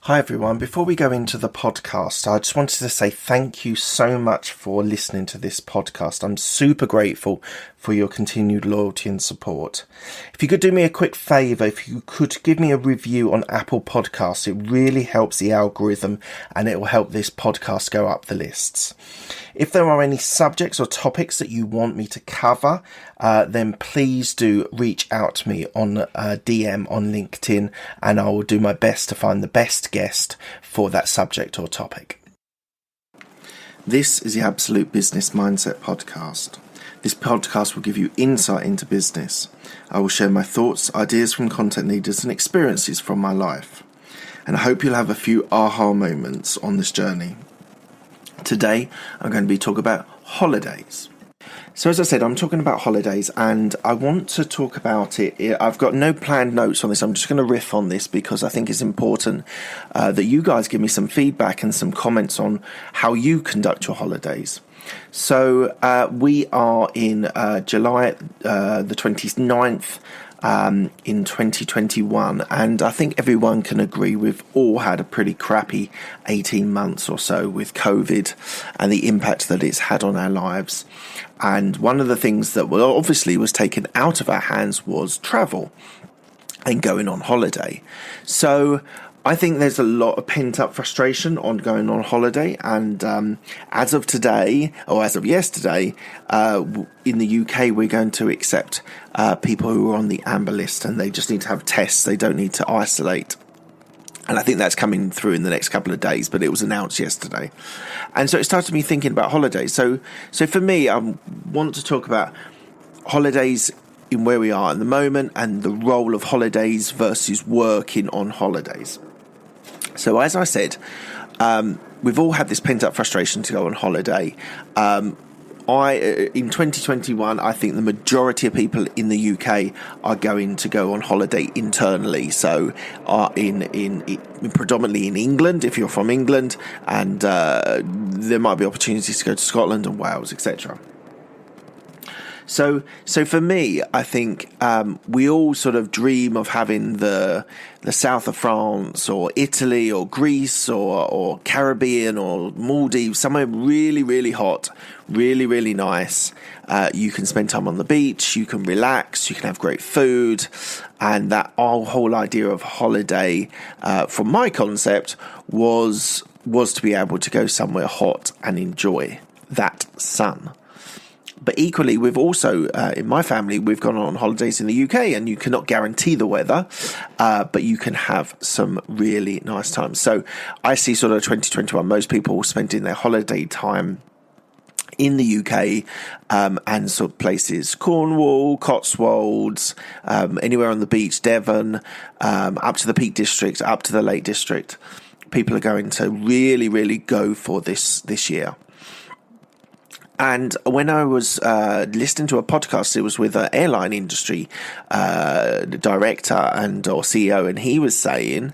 Hi everyone, before we go into the podcast, I just wanted to say thank you so much for listening to this podcast. I'm super grateful for your continued loyalty and support. If you could do me a quick favour, if you could give me a review on Apple Podcasts, it really helps the algorithm and it will help this podcast go up the lists. If there are any subjects or topics that you want me to cover, then please do reach out to me on DM on LinkedIn and I will do my best to find the best guest for that subject or topic. This is the Absolute Business Mindset Podcast. This podcast will give you insight into business. I will share my thoughts, ideas from content leaders and experiences from my life. And I hope you'll have a few aha moments on this journey. Today, I'm going to be talking about holidays. So as I said, I'm talking about holidays and I want to talk about it. I've got no planned notes on this. I'm just going to riff on this because I think it's important that you guys give me some feedback and some comments on how you conduct your holidays. So we are in July the 29th. In 2021, and I think everyone can agree we've all had a pretty crappy 18 months or so with COVID and the impact that it's had on our lives. And one of the things that obviously was taken out of our hands was travel and going on holiday. So I think there's a lot of pent-up frustration on going on holiday, and as of today, or as of yesterday, in the UK, we're going to accept people who are on the amber list, and they just need to have tests. They don't need to isolate. And I think that's coming through in the next couple of days, but it was announced yesterday. And so it started me thinking about holidays. So for me, I want to talk about holidays in where we are at the moment and the role of holidays versus working on holidays. So as I said, we've all had this pent-up frustration to go on holiday. In 2021, I think the majority of people in the UK are going to go on holiday internally. So in predominantly in England, if you're from England, and there might be opportunities to go to Scotland and Wales, etc. So for me, I think we all sort of dream of having the south of France or Italy or Greece or Caribbean or Maldives, somewhere really, really hot, really, really nice. You can spend time on the beach, you can relax, you can have great food. And that whole idea of holiday, from my concept, was to be able to go somewhere hot and enjoy that sun. But equally, we've also, in my family, we've gone on holidays in the UK, and you cannot guarantee the weather, but you can have some really nice times. So I see sort of 2021, most people spending their holiday time in the UK and sort of places, Cornwall, Cotswolds, anywhere on the beach, Devon, up to the Peak District, up to the Lake District. People are going to really, really go for this year. And when I was listening to a podcast, it was with an airline industry director or CEO, and he was saying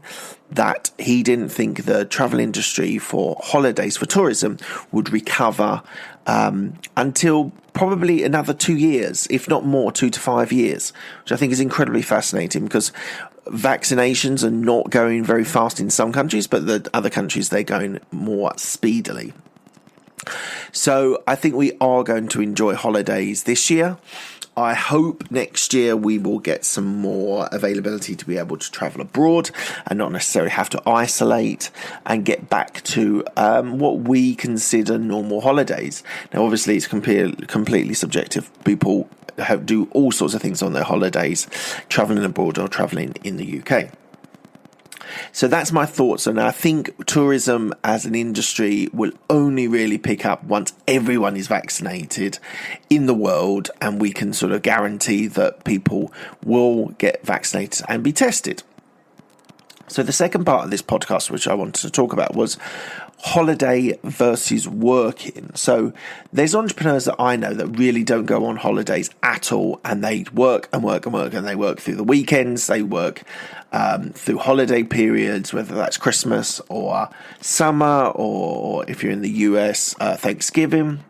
that he didn't think the travel industry for holidays, for tourism, would recover until probably another 2 years, if not more, 2 to 5 years, which I think is incredibly fascinating because vaccinations are not going very fast in some countries, but the other countries, they're going more speedily. So I think we are going to enjoy holidays this year. I hope next year we will get some more availability to be able to travel abroad and not necessarily have to isolate and get back to what we consider normal holidays. Now, obviously, it's completely subjective. People do all sorts of things on their holidays, traveling abroad or traveling in the UK. So that's my thoughts, and I think tourism as an industry will only really pick up once everyone is vaccinated in the world, and we can sort of guarantee that people will get vaccinated and be tested. So the second part of this podcast, which I wanted to talk about, was holiday versus working. So there's entrepreneurs that I know that really don't go on holidays at all, and they work and work and work, and they work through the weekends, they work through holiday periods, whether that's Christmas or summer, or if you're in the US, Thanksgiving.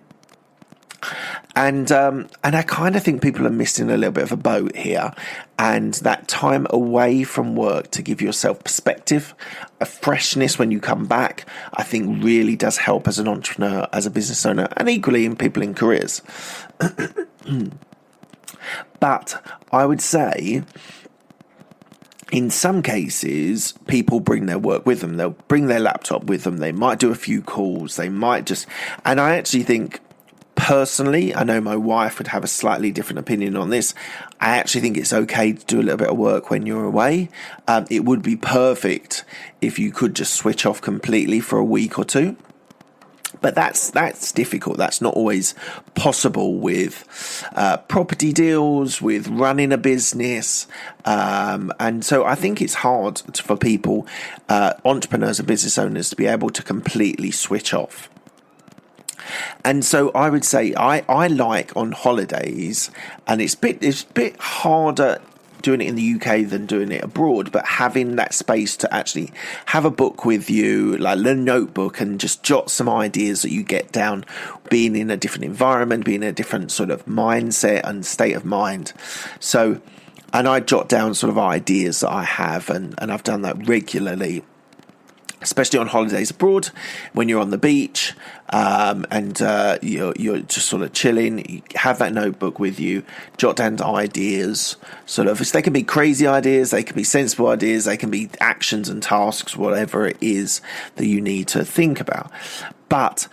And I kind of think people are missing a little bit of a boat here, and that time away from work to give yourself perspective, a freshness when you come back, I think really does help as an entrepreneur, as a business owner, and equally in people in careers. But I would say, in some cases, people bring their work with them. They'll bring their laptop with them. They might do a few calls. They might just... And I actually think, personally, I know my wife would have a slightly different opinion on this. I actually think it's okay to do a little bit of work when you're away. It would be perfect if you could just switch off completely for a week or two. But that's difficult. That's not always possible with property deals, with running a business. And so I think it's hard for people, entrepreneurs and business owners, to be able to completely switch off. And so I would say I like on holidays, and it's a bit harder doing it in the UK than doing it abroad, but having that space to actually have a book with you, like a notebook, and just jot some ideas that you get down, being in a different environment, being in a different sort of mindset and state of mind. So, and I jot down sort of ideas that I have, and I've done that regularly, especially on holidays abroad, when you're on the beach, and you're just sort of chilling. You have that notebook with you, jot down ideas. Sort of, they can be crazy ideas, they can be sensible ideas, they can be actions and tasks, whatever it is that you need to think about. But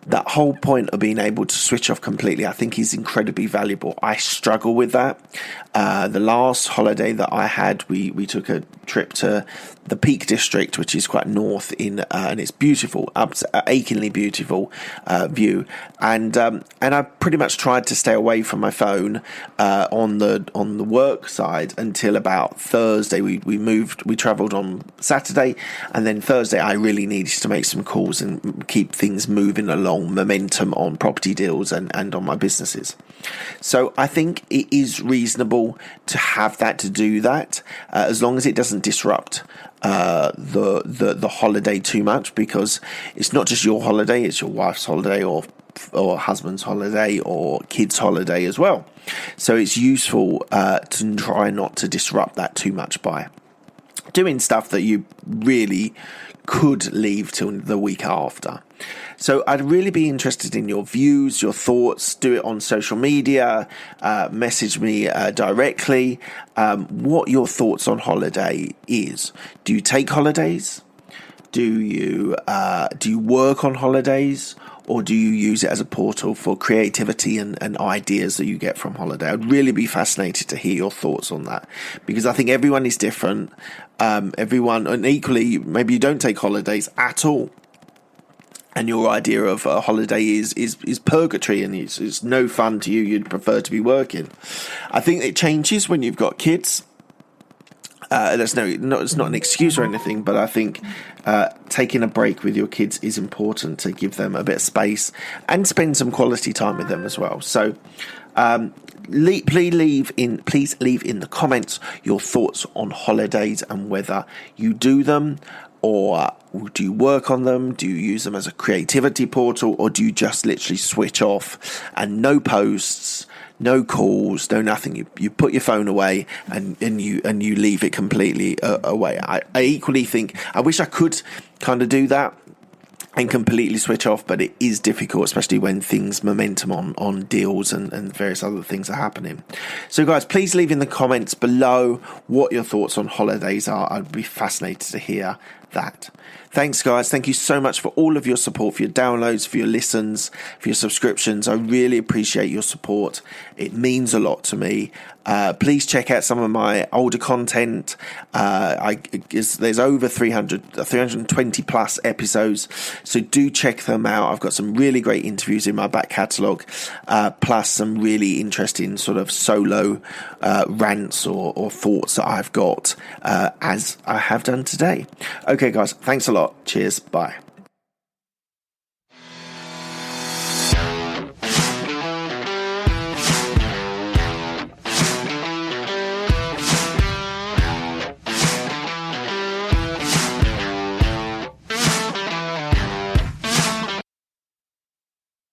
that whole point of being able to switch off completely, I think, is incredibly valuable. I struggle with that. The last holiday that I had, we took a trip to the Peak District, which is quite north and it's beautiful, achingly beautiful view. And I pretty much tried to stay away from my phone on the work side until about Thursday. We travelled on Saturday, and then Thursday I really needed to make some calls and keep things moving along, momentum on property deals and on my businesses. So I think it is reasonable to have that, to do that, as long as it doesn't disrupt the holiday too much, because it's not just your holiday, it's your wife's holiday or husband's holiday or kids' holiday as well. So it's useful to try not to disrupt that too much by doing stuff that you really could leave till the week after. So I'd really be interested in your views, your thoughts. Do it on social media, message me directly, what your thoughts on holiday is. Do you take holidays? Do you work on holidays? Or do you use it as a portal for creativity and ideas that you get from holiday? I'd really be fascinated to hear your thoughts on that, because I think everyone is different. Everyone, and equally, maybe you don't take holidays at all, and your idea of a holiday is purgatory, and it's no fun to you. You'd prefer to be working. I think it changes when you've got kids. It's not an excuse or anything, but I think taking a break with your kids is important to give them a bit of space and spend some quality time with them as well. So please leave in the comments your thoughts on holidays and whether you do them, or do you work on them? Do you use them as a creativity portal, or do you just literally switch off and no posts, no calls, no nothing? You put your phone away and you leave it completely away. I equally think I wish I could kind of do that and completely switch off, but it is difficult, especially when momentum on deals and various other things are happening. So guys, please leave in the comments below what your thoughts on holidays are. I'd be fascinated to hear that. Thanks guys, thank you so much for all of your support, for your downloads, for your listens, for your subscriptions. I really appreciate your support. It means a lot to me. Please check out some of my older content. There's over 320 plus episodes, so do check them out. I've got some really great interviews in my back catalogue, plus some really interesting sort of solo rants or thoughts that I've got, as I have done today. Okay guys, thanks a lot. Cheers, bye.